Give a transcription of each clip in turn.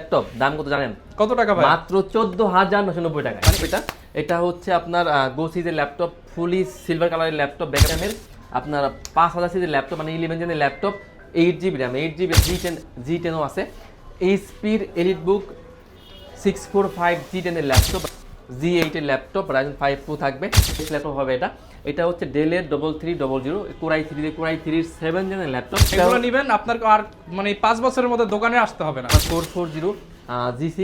Laptop দাম কত জানেন? কত টাকা ভাই? মাত্র 14,990 টাকা। এটা হচ্ছে আপনার গো সিরিজের ল্যাপটপ, ফুলি সিলভার কালারের ল্যাপটপ, ব্যাকআপের আপনার 5,000 সিরিজের ল্যাপটপ, মানে 11 জেনের ল্যাপটপ, 8GB র্যাম, 8GB G10ও আছে। এইচপির এলিট বুক 645 G10 এর ল্যাপটপ, G8 এর ল্যাপটপ, Ryzen 5 Pro থাকবে, ল্যাপটপ হবে এটা। এটা হচ্ছে ডেলের 3300 কোরাই 3 7 জেনের ল্যাপটপ। এগুলো নেবেন আপনার আর মানে 5 বছরের মধ্যে দোকানে আসতে হবে না। 440 G6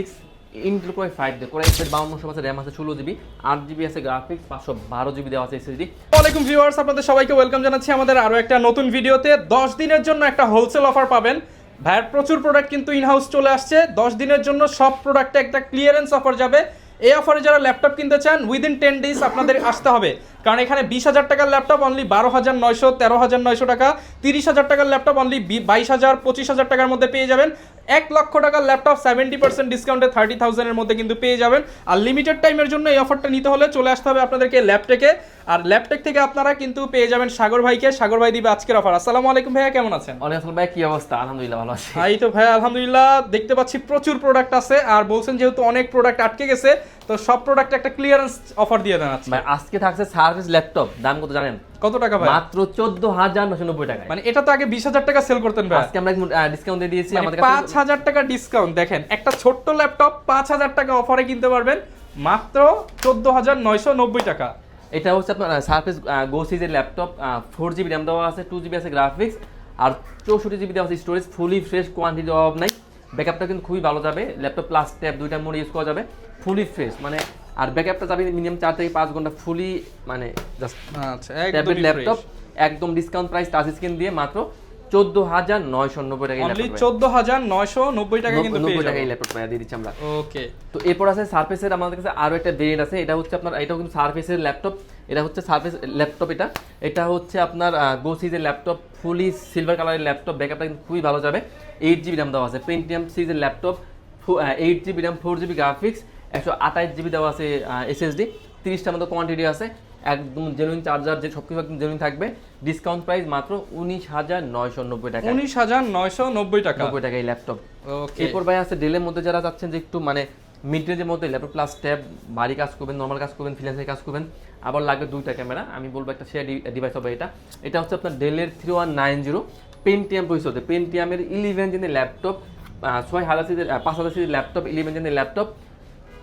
ইন্টেল কোরাই 5 দিয়ে, কোরাই 5200 আছে, র্যাম আছে 16GB, 8GB আছে গ্রাফিক্স, 512GB দেওয়া আছে এসএসডি। ওয়ালাইকুম ভিউয়ার্স, আপনাদের সবাইকে ওয়েলকাম জানাচ্ছি আমাদের আরো একটা নতুন ভিডিওতে। 10 দিনের জন্য একটা হোলসেল অফার পাবেন। ভাইয়ের প্রচুর প্রোডাক্ট কিন্তু ইনহাউস চলে আসছে। 10 দিনের জন্য সব প্রোডাক্টে একটা ক্লিয়ারেন্স অফার যাবে। এই অফারে যারা ল্যাপটপ কিনতে চান উইদিন 10 ডেজ আপনাদের আসতে হবে, কারণ এখানে 20,000 টাকার ল্যাপটপ অনলি 12,900, 13,900 টাকা, 30,000 টাকার ল্যাপটপ অনলি 22,000, 25,000 টাকার মধ্যে পেয়ে যাবেন। 1 লক্ষ টাকার ল্যাপটপ 70% ডিসকাউন্টে 30,000 এর মধ্যে কিন্তু পেয়ে যাবেন। আর লিমিটেড টাইমের জন্য এই অফারটা নিতে হলে চলে আসতে হবে আপনাদেরকে ল্যাপটেকে। আর ল্যাপটেক থেকে আপনারা কিন্তু পেয়ে যাবেন সাগর ভাইকে। সাগর ভাই দিবে আজকের অফার। আসসালামু আলাইকুম ভাইয়া, কেমন আছেন? ওয়ালাইকুম ভাই, কি অবস্থা? আলহামদুলিল্লাহ ভালো আছি। এই তো ভাই আলহামদুলিল্লাহ, দেখতে পাচ্ছি প্রচুর প্রোডাক্ট আছে। আর বলছেন যেহেতু অনেক প্রোডাক্ট আটকে গেছে, তো সব প্রোডাক্টে একটা ক্লিয়ারেন্স অফার দিয়ে দেন আজকে। ভাই আজকে থাকছে সার্ভিস ল্যাপটপ, দাম কত জানেন? কত টাকা ভাই? মাত্র 14,990 টাকা। মানে এটা তো আগে 20,000 টাকা সেল করতেন ভাই, আজকে আমরা ডিসকাউন্ট দিয়ে দিয়েছি আমাদের কাছে 5,000 টাকা ডিসকাউন্ট। দেখেন একটা ছোট্ট ল্যাপটপ 5,000 টাকা অফারে কিনতে পারবেন মাত্র 14,990 টাকা। এটা হচ্ছে আপনার সার্ফেস গো সিরিজের ল্যাপটপ, 4GB র্যাম দেওয়া আছে, 2GB আছে গ্রাফিক্স, আর 64GB দেওয়া আছে স্টোরেজ, ফুলি ফ্রেশ, কোয়ান্টিটি অভাব নাই। ব্যাকআপটা কিন্তু খুবই ভালো যাবে, ল্যাপটপ প্লাস ট্যাব দুইটা মোড ইউজ করা যাবে, ফুলি ফ্রেশ মানে। আর ব্যাকআপটা যাবে মিনিমাম 4 থেকে 5 ঘন্টা, ফুলি মানে জাস্ট আচ্ছা ট্যাবলেট ল্যাপটপ, একদম ডিসকাউন্ট প্রাইস, টাচ স্ক্রিন দিয়ে মাত্র 14,990 টাকা। অনলি 14,990 টাকা কিন্তু পেয়ে যাবেন। এই ল্যাপটপ দিয়ে দিচ্ছি আমরা। ওকে, তো এরপর আছে সারফেসের আমাদের কাছে আরো একটা ভেরিয়েন্ট আছে। এটা হচ্ছে আপনার, এটাও কিন্তু সারফেসের ল্যাপটপ, এটা হচ্ছে সারফেস ল্যাপটপ। এটা হচ্ছে আপনার গো সিরিজের ল্যাপটপ, ফুলি সিলভার কালারের ল্যাপটপ, ব্যাকআপটা কিন্তু খুবই ভালো যাবে। 8GB র্যাম দেওয়া আছে, পেন্টিয়াম সিরিজের laptop, 8GB RAM, 4GB graphics, 128GB দেওয়া আছে এসএসডি, 30টার মতো কোয়ান্টিটি আছে, একদম জেনুইন চার্জার, যে সবকিছু একদম জেনুইন থাকবে। ডিসকাউন্ট প্রাইস মাত্র 19,990 টাকা। 19,990 টাকা 90 টাকা এই ল্যাপটপ। ওকে, এরপর ভাই আছে ডেলের মধ্যে যারা চাচ্ছেন যে একটু মানে মিড রেঞ্জের মধ্যে ল্যাপটপ প্লাস ট্যাব, ভারী কাজ করবেন, নর্মাল কাজ করবেন, ফ্রিল্যান্সের কাজ করবেন, আবার লাগবে দুইটা ক্যামেরা, আমি বলবো একটা শেয়ার ডিভাইস হবে এটা। এটা হচ্ছে আপনার ডেলের 3190 পেন্টিয়াম প্রসেসর, পেন্টিয়ামের 11 জেনের ল্যাপটপ, 6,000 সিরিজের 5,000 সিরিজের ল্যাপটপ, 11 জেনের laptop,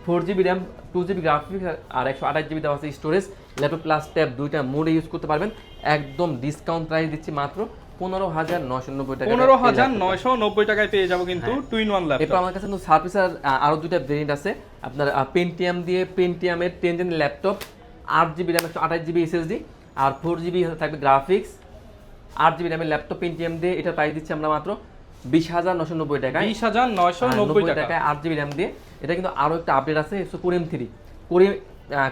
4GB RAM, 2GB graphics, আর 128GB দেওয়া আছে স্টোরেজ, ল্যাপটপ প্লাস ট্যাব দুইটা মোডে ইউজ করতে পারবেন। একদম ডিসকাউন্ট প্রাইস দিচ্ছি মাত্র 15,990 টাকা। 15,990 টাকায় পেয়ে যাবো কিন্তু টু ইন ওয়ান ল্যাপটপ। এরপর আমার কাছে সার্ভিসের আরো দুইটা ভেরিয়েন্ট আছে আপনার, পেন্টিয়াম দিয়ে, পেন্টিয়ামের 10 জেনের laptop, 8GB RAM, 128GB SSD, আর 4GB থাকবে গ্রাফিক্স, 8GB র্যামের ল্যাপটপ পেন্টিয়াম দিয়ে। এটা প্রাইস দিচ্ছি আমরা মাত্র 20,990 টাকায়। 20,990 টাকায় 8GB র্যাম দিয়ে। এটা কিন্তু আরো একটা আপডেট আছে, কোরেম 3,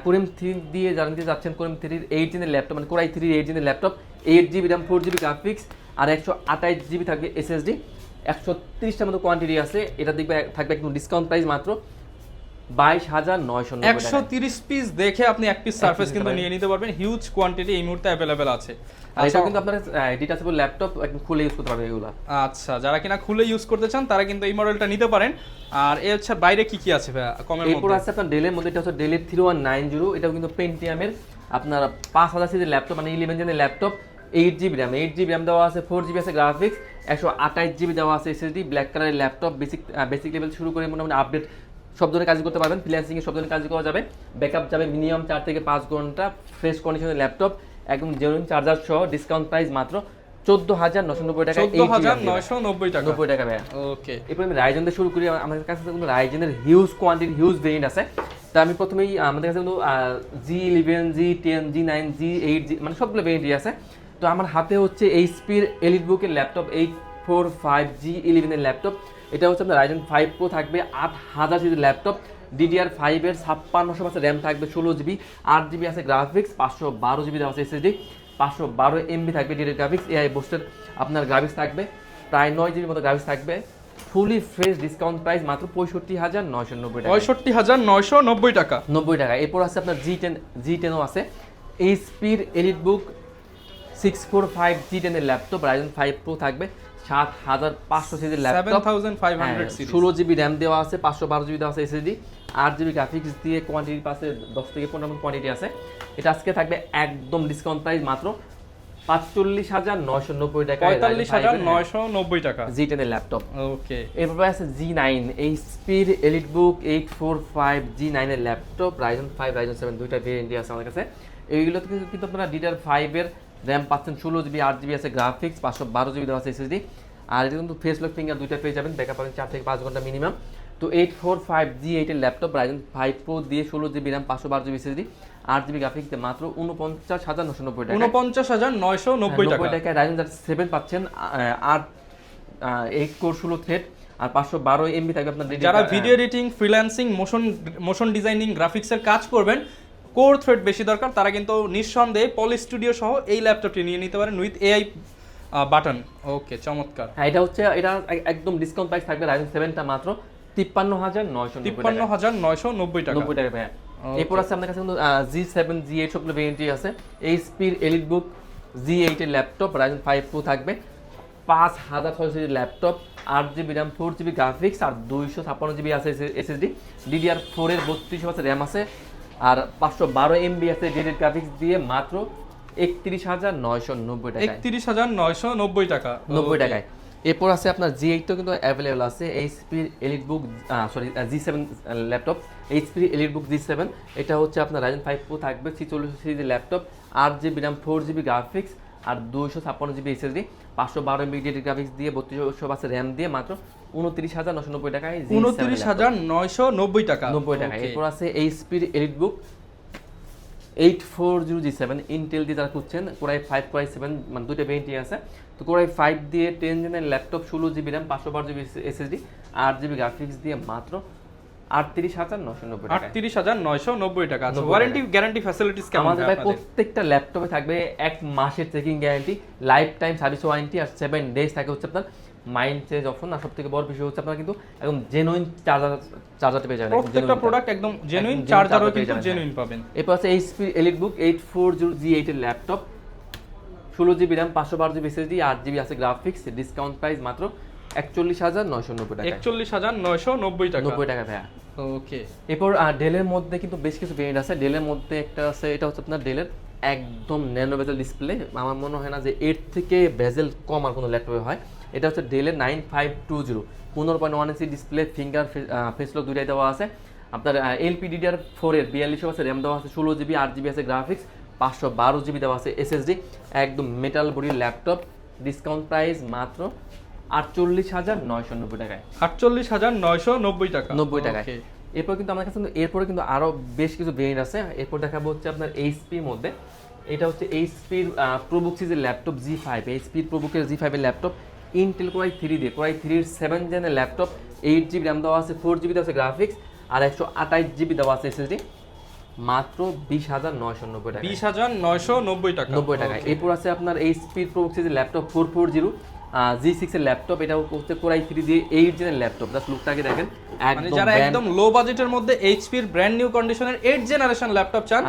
কোরেম 3 দিয়ে যারা নিতে যাচ্ছেন, কোরেম 3 8 জেনের ল্যাপটপ, মানে কোরাই 3 8 জেনের laptop, 8GB RAM, 4GB graphics, আর 128GB থাকবে এসএসডি, 130টার মতো কোয়ান্টিটি আছে। এটা দেখবে থাকবে একদম ডিসকাউন্ট প্রাইস মাত্র 22,990 টাকা। 130 পিস দেখে আপনি এক পিস সারফেস কিন্তু নিয়ে নিতে পারবেন। হিউজ কোয়ান্টিটি এই মুহূর্তে অ্যাভেলেবেল আছে। আর এটা কিন্তু আপনার ডিটাচেবল ল্যাপটপ, একদম খুলে ইউজ করতে পারবে এগুলো। আচ্ছা, যারা কিনা খুলে ইউজ করতে চান তারা কিন্তু এই মডেলটা নিতে পারেন। আর এর হচ্ছে বাইরে কি কি আছে ভাইয়া কমের মধ্যে? এরপর আছে আপনার ডেলের মধ্যে, এটা হচ্ছে ডেলের 3190, এটাও কিন্তু পেন্টিয়ামের আপনার 5,000 সিরিজের ল্যাপটপ, মানে 11 জেনের laptop, 8GB RAM, 8GB RAM দেওয়া আছে, 4GB আছে গ্রাফিক্স, 128GB দেওয়া আছে এসএসডি, ব্ল্যাক কালারের ল্যাপটপ, বেসিক লেভেল শুরু করে মোটামুটি আপডেট সব ধরনের কাজ করতে পারবেন, ফ্রিল্যান্সিং এর সব ধরনের কাজ করা যাবে। ব্যাকআপ যাবে মিনিমাম 4 থেকে 5 ঘন্টা, ফ্রেশ কন্ডিশনের ল্যাপটপ, একদম জেনুইন চার্জার সহ। ডিসকাউন্ট প্রাইস মাত্র 14,990 টাকা। 14,990 টাকা 90 টাকা ভাইয়া। ওকে, এরপর আমি রাইজেন দিয়ে শুরু করি। আমাদের কাছে কিন্তু রাইজেনের হিউজ কোয়ান্টিটি, হিউজ ভেরিয়েন্ট আছে। তা আমি প্রথমেই আমাদের কাছে কিন্তু G11, G10, G9, G8, মানে সবগুলো ভেরিয়েন্টই আছে। তো আমার হাতে হচ্ছে এইচপির এলিট বুকের ল্যাপটপ, 845G11 এর ল্যাপটপ। এটা হচ্ছে আপনার Ryzen 5 Pro থাকবে, 8,000 সিরিজের ল্যাপটপ, DDR5 এর 5600 আছে, র্যাম থাকবে 16GB, 8GB আছে গ্রাফিক্স, 512GB দেওয়া আছে এসএসডি, 512 MB থাকবে ডিডি গ্রাফিক্স, এআই বুস্টেড আপনার গ্রাফিক্স থাকবে, প্রায় 9GB মতো গ্রাফিক্স থাকবে। ফুলি ফ্রেশ, ডিসকাউন্ট প্রাইস মাত্র 65,990 টাকা। 65,990 টাকা 90 টাকা। এরপর আছে আপনার G10ও আছে, এইচপির এলিট বুক 645 G10 এর ল্যাপটপ, Ryzen 5 Pro থাকবে, 7500 সিরিজের ল্যাপটপ 7500 সিরিজ 16 জিবি র্যাম দেওয়া আছে, 512 জিবি দেওয়া আছে এসএসডি, 8 জিবি গ্রাফিক্স দিয়ে কোয়ান্টিটি পাশে 10 থেকে 15 কোয়ান্টিটি আছে। এটা আজকে থাকবে একদম ডিসকাউন্ট প্রাইস মাত্র 45,990 টাকা, 45,990 টাকা জি10 এর ল্যাপটপ। ওকে, এরপরে আছে জি9 এইচপির এলিটবুক 845 জি9 এর ল্যাপটপ, রাইজেন 5 রাইজেন 7 দুইটা ভেরিয়েন্টই আছে আমাদের কাছে। এইগুলোতে কিন্তু আপনারা DDR5 এর র্যাম পাচ্ছেন, 16 জিবি 8 জিবি আছে গ্রাফিক্স, 512 জিবি দেওয়া আছে এসএসডি। আর এটা কিন্তু ফেস লক ফিঙ্গার দুইটা পেয়ে যাবেন, ব্যাকআপ পাবেন 4 থেকে 5 ঘন্টা মিনিমাম। তো 845 G8 এর ল্যাপটপ রাইজেন 5 প্রো দিয়ে 16 GB RAM 512 GB SSD 8 GB graphics দিয়ে মাত্র 49,990 টাকা, 49,990 টাকায় রাইজেন 7 পাচ্ছেন, 8 কোর 16 থ্রেড আর 512 এমবি থাকবে আপনার। যারা video editing, freelancing, motion designing, গ্রাফিক্সের কাজ করবেন, কোর থ্রেড বেশি দরকার, তারা কিন্তু নিঃসন্দেহে পলি স্টুডিও সহ এই ল্যাপটপটি নিয়ে নিতে পারেন উইথ এআই বাটন। ওকে, চমৎকার। হ্যাঁ, এটা হচ্ছে এটা একদম ডিসকাউন্ট প্রাইস থাকবে রাইজেন 7টা মাত্র 53,990 টাকা, 53,990 টাকা, 90 টাকা ভাই। এরপর আছে আপনার কাছে কিন্তু G7 G8 সবগুলো ভেরিয়েন্টই আছে। এইচপির এলিটবুক G8 এর ল্যাপটপ রাইজেন 5 প্রো থাকবে, 5000 সিরিজের laptop, 8 GB RAM 4 GB graphics আর 256 জিবি আছে এসএসডি, DDR4 এর 32 আছে র্যাম আছে আর 512 এমবি আছে ডেডিকেটেড গ্রাফিক্স দিয়ে মাত্র 31,990 টাকা, 31,990 টাকা, 90 টাকায়। এরপর আছে আপনার G8 তো কিন্তু অ্যাভেলেবল আছে। এইচপির এলিটবুক G7 ল্যাপটপ, এইচপির এলিটবুক G7 এটা হচ্ছে আপনার রাইজেন 5 প্রো থাকবে, 46 সিরিজের laptop, 8 GB RAM 4 GB graphics আর 256 GB SSD, 512 MB dedicated graphics দিয়ে 32 আছে র্যাম দিয়ে মাত্র 29,990 টাকায়, 29,990 টাকা, 90 টাকা। এরপর আছে এইচপির এলিটবুক 840 G7 ইন্টেল দিয়ে যারা খুঁজছেন, কোরাই 5 কোরাই 7 মানে দুইটা ভেরিয়েন্টই আছে। তো কোরাই 5 দিয়ে 10 জেনের laptop, 16 GB RAM 512 GB SSD 8 GB graphics দিয়ে মাত্র 38,990 টাকা, 38,990 টাকা। আচ্ছা, ওয়ারেন্টি গ্যারান্টি ফ্যাসিলিটিস কেমন? আমাদের ভাই প্রত্যেকটা ল্যাপটপে থাকবে 1 মাসের checking guarantee, life time service warranty আর 7 ডেজ থাকে হচ্ছে আপনার মাইন্ড চেঞ্জ অপশন। আর সবথেকে বড় বিষয় হচ্ছে আপনারা কিন্তু একদম জেনুইন চার্জার পেয়ে যাবেন, প্রত্যেকটা প্রোডাক্ট একদম জেনুইন, চার্জারও কিন্তু জেনুইন পাবেন। এরপর আছে এইচপি এলিটবুক 840 G8 এর laptop, 16 GB RAM 512 GB SSD 8 GB আছে গ্রাফিক্স, ডিসকাউন্ট প্রাইস মাত্র 41,990 টাকা, 41,990 টাকা, 90 টাকা ভাইয়া। ওকে, এরপর ডেলের মধ্যে কিন্তু বেশ কিছু ভেরিয়েন্ট আছে। ডেলের মধ্যে একটা আছে, এটা হচ্ছে আপনার ডেলের একদম ন্যানো বেজেল ডিসপ্লে, আমার মনে হয় না যে এর থেকে বেজেল কম আর কোনো ল্যাপটপে হয়। এটা হচ্ছে ডেলের 9520 15.1 inch display, finger face lock দুইটাই দেওয়া আছে। আপনার LPDDR4 এর 42 আছে র্যাম দেওয়া আছে, 16 জিবি 8 জিবি আছে গ্রাফিক্স, 512 জিবি দেওয়া আছে এসএসডি, একদম মেটাল বডির ল্যাপটপ, ডিসকাউন্ট প্রাইস মাত্র 48,990 টাকায়, 48,990 টাকা, 90 টাকায়। এরপর কিন্তু আমার কাছে এরপরে কিন্তু আরো বেশ কিছু ভেরিয়েন্ট আছে। এরপর দেখাবো হচ্ছে আপনার এইচপির মধ্যে, এটা হচ্ছে এইচপির প্রোবুক সিরিজের ল্যাপটপ G5, এইচপির প্রোবুকের G5 এর ল্যাপটপ, ইন্টেল কোরাই 3 দিয়ে কোরাই 3 এর 7 জেনের ল্যাপটপ, 8 জিবি র্যাম দেওয়া আছে, 4 জিবি দেওয়া আছে গ্রাফিক্স আর 128 জিবি দেওয়া আছে এসএসডি, মাত্র 20,990 টাকা, 20,990 টাকা, 90 টাকায়। এরপর আছে আপনার এইচপির প্রোবুক সিরিজের ল্যাপটপ 440 G6 এর ল্যাপটপ, এটা হচ্ছে কোরাই 3 দিয়ে 8 জেনের ল্যাপটপ, জাস্ট লুকটাকে দেখেন, মানে যারা একদম লো বাজেটের মধ্যে এইচপির ব্র্যান্ড নিউ কন্ডিশনের 8 জেনারেশন ল্যাপটপ চান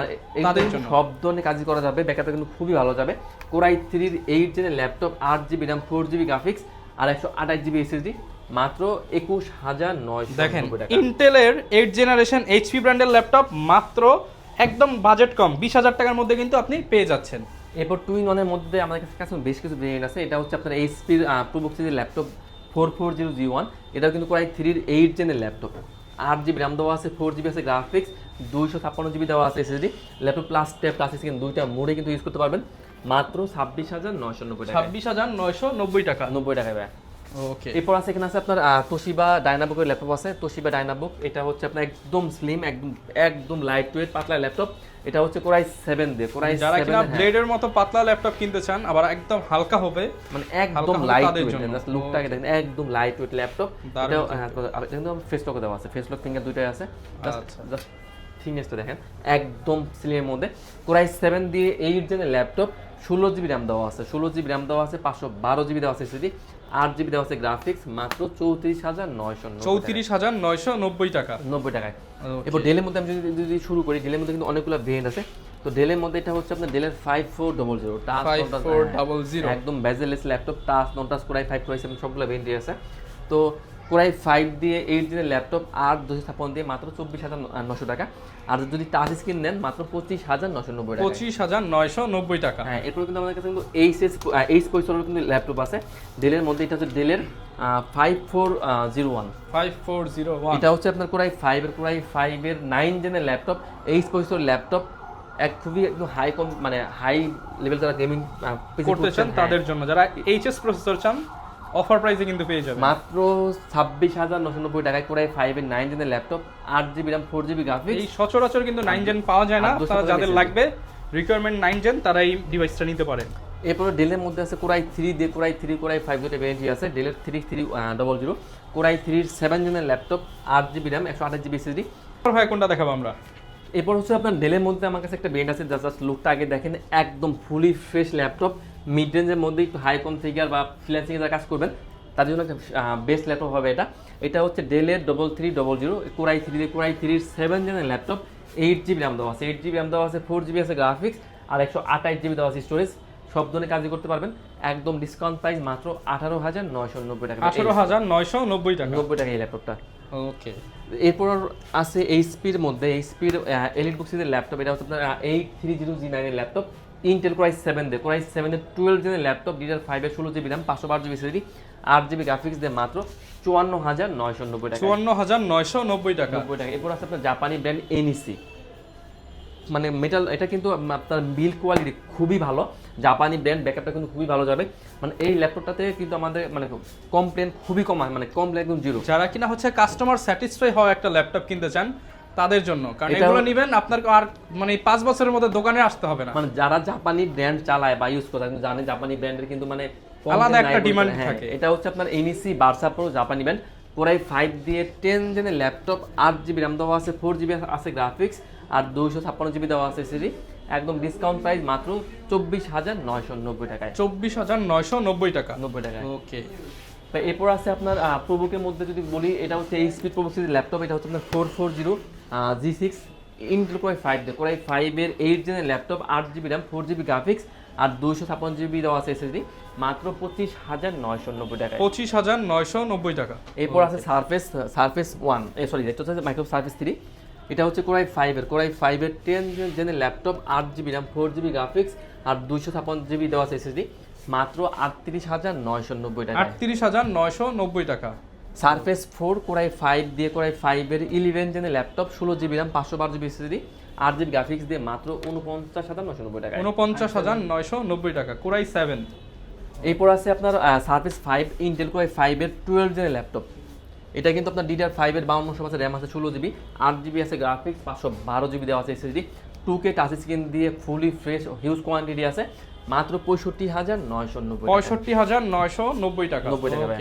তাদের জন্য সব ধরনের কাজই করা যাবে, ব্যাকআপটা কিন্তু খুবই ভালো যাবে। কোরাই 3 এর 8 জেনের laptop, 8 GB RAM 4 GB graphics আর 128 জিবি এসএসডি, মাত্র 21,990 দেখেন টাকা। ইন্টেলের 8 জেনারেশন এইচপি ব্র্যান্ডের ল্যাপটপ মাত্র একদম বাজেট কম 20,000 টাকার মধ্যে কিন্তু আপনি পেয়ে যাচ্ছেন। এরপর টুইন ওয়ানের মধ্যে আমাদের কাছে বেশ কিছু ভেরিয়েন্ট আছে। এটা হচ্ছে আপনার এইচপির প্রোবুক সিরিজের ল্যাপটপ 440 G1, এটাও কিন্তু কোরাই 3 এর 8 জেনের ল্যাপটপ, 8 জিবি র্যাম দেওয়া আছে, 4 জিবি আছে গ্রাফিক্স, 256 জিবি দেওয়া আছে SSD, laptop plus tab plus screen দুইটা মোডে কিন্তু ইউজ করতে পারবেন, মাত্র 26,990 টাকা, 26,990 টাকা, 90 টাকা ভাই। ওকে, এরপর আছে এখানে আছে আপনার তোশিবা ডায়নাবুকের ল্যাপটপ আছে, তোশিবা ডায়নাবুক, এটা হচ্ছে আপনার একদম স্লিম, একদম লাইট ওয়েট পাতলা ল্যাপটপ, এটা হচ্ছে কোরাই 7 দিয়ে কোরাই 7 যারা কিনা ব্লেডের মতো পাতলা ল্যাপটপ কিনতে চান আবার একদম হালকা হবে, মানে একদম লাইট ওয়েট, জাস্ট লুকটাকে দেখেন, একদম লাইট ওয়েট ল্যাপটপ। এটাও একদম ফেস লক দেওয়া আছে, ফেস লক ফিঙ্গার দুইটাই আছে, জাস্ট থিকনেসটা দেখেন, একদম স্লিমের মধ্যে। কোরাই 7 দিয়ে 8 জেনের ল্যাপটপ, 16 জিবি র্যাম দেওয়া আছে, 16 জিবি র্যাম দেওয়া আছে, 512 জিবি দেওয়া আছে এসএসডি, 8 জিবি দেওয়া আছে গ্রাফিক্স, মাত্র 34,990 টাকা, 90 টাকায়। এরপর ডেলের মধ্যে আমি যদি শুরু করি, ডেলের মধ্যে কিন্তু অনেকগুলো ভেরিয়েন্ট আছে। তো ডেলের মধ্যে এটা হচ্ছে আপনার ডেলের 5400 টাচ 5400 একদম বেজেলেস ল্যাপটপ, টাচ নন টাচ কোরাই 5 কোরাই 7 সবগুলো ভেরিয়েন্ট আছে। তো কোরাই 5 দিয়ে 8 জিনের ল্যাপটপ আর 256 দিয়ে মাত্র 24900 টাকা, আর যদি টাচ স্ক্রিন নেন মাত্র 25990 টাকা। 25990 টাকা। হ্যাঁ, এরপর কিন্তু আমাদের কাছে কিন্তু এইচ প্রসেসরের কিন্তু ল্যাপটপ আছে ডেলের মধ্যে। এটা হচ্ছে ডেলের 5401 এটা হচ্ছে আপনার কোরাই 5 এর 9 জেনের ল্যাপটপ, এইচ প্রসেসর ল্যাপটপ, এক খুবই একদম মানে হাই লেভেল যারা গেমিং করতে চান তাদের জন্য, যারা এইচএস প্রসেসর চান অফার প্রাইসে কিন্তু পেয়ে যাবেন মাত্র 26990 টাকায় কোরাই 5 এর 9 জেনের laptop, 8GB RAM 4GB graphics. এই সচরাচর কিন্তু 9 জেন পাওয়া যায় না, তারা যাদের লাগবে রিকোয়ারমেন্ট 9 জেন তারা এই ডিভাইসটা নিতে পারেন। এরপরে ডেলের মধ্যে আছে কোরাই 3 দিয়ে কোরাই 3 কোরাই 5 দুটো ভেরিয়েন্ট আছে, ডেলের 3300 কোরাই 3 7 জেনের laptop, 8GB RAM 128GB SSD। ভাই কোনটা দেখাবো আমরা? এরপর হচ্ছে আপনার ডেলের মধ্যে আমার কাছে একটা ব্র্যান্ড আছে, জাস্ট লুকটা আগে দেখেন, একদম ফুলি ফ্রেশ ল্যাপটপ, মিড রেঞ্জের মধ্যে একটু হাই কনফিগার বা ফ্রিল্যান্সিং এর কাজ করবেন তার জন্য একটা বেস্ট ল্যাপটপ হবে এটা। এটা হচ্ছে ডেলের 3300 কোরাই 3 দিয়ে কোরাই 3 7 জেনের ল্যাপটপ, 8GB RAM দেওয়া আছে, 8GB RAM দেওয়া আছে, 4GB আছে গ্রাফিক্স, আর 128GB দেওয়া আছে স্টোরেজ। সব ধরনের কাজই করতে পারবেন, একদম ডিসকাউন্ট প্রাইস মাত্র 18990 টাকা। 18990 টাকা 90 টাকা এই ল্যাপটপটা। ওকে। এরপর আছে এইচপির মধ্যে এইচপির এলিট বুক সিরিজের ল্যাপটপ, এটা হচ্ছে আপনার 8300G9 এর ল্যাপটপ, ইন্টেল কোরাই 7 দিয়ে কোরাই 7 এর 12 জেনের ল্যাপটপ, DDR5 এর 16GB RAM 512GB SSD, 8GB graphics দিয়ে মাত্র 54990 টাকা। 54990 টাকা। 90 টাকা। এরপর আছে আপনার জাপানি ব্র্যান্ড এনইসি, মানে মেটাল, এটা কিন্তু আপনার বিল্ড কোয়ালিটি খুবই ভালো, জাপানি ব্র্যান্ড, ব্যাকআপটা কিন্তু খুবই ভালো যাবে। মানে এই ল্যাপটপটাতে কিন্তু আমাদের মানে কমপ্লেন খুবই কম, মানে কমপ্লেন একদম জিরো। যারা কিনা হচ্ছে কাস্টমার স্যাটিসফাই হওয়া একটা ল্যাপটপ কিনতে চান তাদের জন্য, কারণ এগুলো নেবেন আপনার আর মানে 5 বছরের মধ্যে দোকানে আসতে হবে না। মানে যারা জাপানি ব্র্যান্ড চালায় বা ইউজ করে জানে জাপানি ব্র্যান্ডের কিন্তু মানে আলাদা একটা ডিমান্ড থাকে। এটা হচ্ছে আপনার এনইসি বার্সা প্রো জাপানি ব্র্যান্ড, কোরাই 5 দিয়ে 10 জেনের ল্যাপটপ, 8GB RAM দেওয়া আছে, 4GB আছে গ্রাফিক্স, আর 256GB দেওয়া আছে SSD, একদম ডিসকাউন্ট প্রাইস মাত্র 24990 টাকায়। 24990 টাকা। 90 টাকায়। ওকে। তো এরপর আছে আপনার প্রোবুকের মধ্যে যদি বলি, এটা হচ্ছে এইচপি প্রোবুক সিরিজের ল্যাপটপ, এটা হচ্ছে আপনার 440 G6 ইন্টেল কোরাই 5 দিয়ে কোরাই 5 এর 8 জেনের laptop, 8GB RAM 4GB graphics, আর 256GB দেওয়া আছে SSD, মাত্র 25990 টাকা। 25990 টাকা। এরপর আছে সারফেস 1 সরি এটা হচ্ছে মাইক্রোসফট সারফেস 3, এটা হচ্ছে কোরাই 5 এর 10 জেনের laptop, 8GB RAM 4GB graphics, আর 256GB দেওয়া আছে SSD, মাত্র 38990 টাকা। 38990 টাকা। সারফেস 4 কোরাই 5 দিয়ে কোরাই 5 এর 11 জেনের laptop, 16GB RAM 512GB SSD, 8GB graphics দিয়ে মাত্র 49990 টাকা। 49990 টাকা। কোরাই 7। এরপর আছে আপনার সারফেস 5 ইন্টেল কোরাই 5 এর 12 জেনের ল্যাপটপ, এটা কিন্তু আপনার DDR5 এর 5200 আছে, RAM আছে 16GB, 8GB আছে গ্রাফিক্স, 512GB দেওয়া আছে SSD, 2K টাচ স্ক্রিন দিয়ে ফুলি ফ্রেশ হিউজ কোয়ান্টিটি আছে, মাত্র 65990 টাকা। 65990 টাকা। 90 টাকা।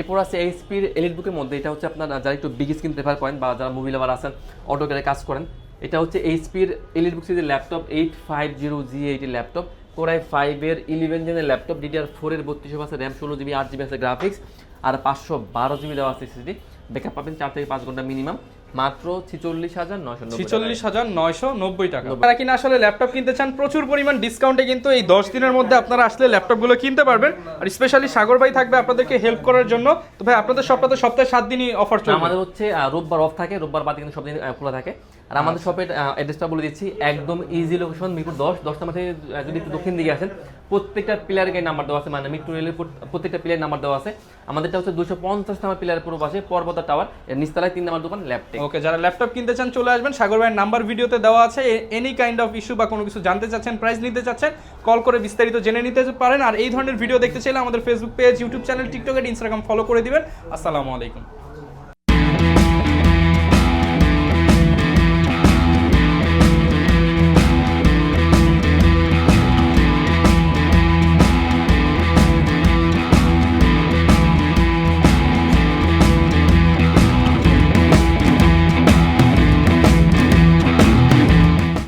এরপর আছে এইচপির এলিট বুকের মধ্যে, এটা হচ্ছে আপনার যারা একটু বিগ স্ক্রিন প্রেফার করেন বা যারা মুভি লাভার আছেন, অটোক্যাডে কাজ করেন, এটা হচ্ছে এইচপির এলিট বুক সিরিজের ল্যাপটপ, 850G8 এর ল্যাপটপ, কোরাই 5 এর 11 জেনের ল্যাপটপ, DDR4 এর 3200 আছে, RAM 16GB, 8GB আছে গ্রাফিক্স, আর 512GB দেওয়া আছে SSD, ব্যাকআপ পাবেন 4 থেকে 5 ঘন্টা মিনিমাম, মাত্র 46990 টাকা। আপনারা কিনা আসলে ল্যাপটপ কিনতে চান প্রচুর পরিমাণ ডিসকাউন্টে, কিন্তু এই 10 দিনের মধ্যে আপনারা আসলে ল্যাপটপগুলো কিনতে পারবেন। আর স্পেশালি সাগর ভাই থাকবে আপনাদেরকে হেল্প করার জন্য। তো ভাই আপনাদের সপ্তাহে 7 দিনই অফার চলবে। আমাদের হচ্ছে রোববার অফ থাকে, রোববার বাদে কিন্তু সব দিন খোলা থাকে। আর আমাদের শপের অ্যাড্রেসটা বলে দিচ্ছি, একদম ইজি লোকেশন, মিরপুর 10 নম্বর থেকে যদি একটু দক্ষিণ দিকে আসেন, প্রত্যেকটা পিলারের গায়ে নাম্বার দেওয়া আছে, মানে মিরপুর রেলের প্রত্যেকটা পিলার নাম্বার দেওয়া আছে। আমাদেরটা হচ্ছে 250 নম্বর পিলারের পূর্ব পাশে পর্বতা টাওয়ার, এর নিচতলায় 3 নম্বর দোকান ল্যাপটপ। ওকে, যারা ল্যাপটপ কিনতে চান চলে আসবেন, সাগর ভাইয়ের নাম্বার ভিডিওতে দেওয়া আছে। এনি কাইন্ড অফ ইস্যু বা কোনো কিছু জানতে চাচ্ছেন, প্রাইস নিতে চাচ্ছেন, কল করে বিস্তারিত জেনে নিতে পারেন। আর এই ধরনের ভিডিও দেখতে চাইলে আমাদের Facebook page, YouTube channel, TikTok এর ইনস্টাগ্রাম ফলো করে দিবেন। আসসালামু আলাইকুম।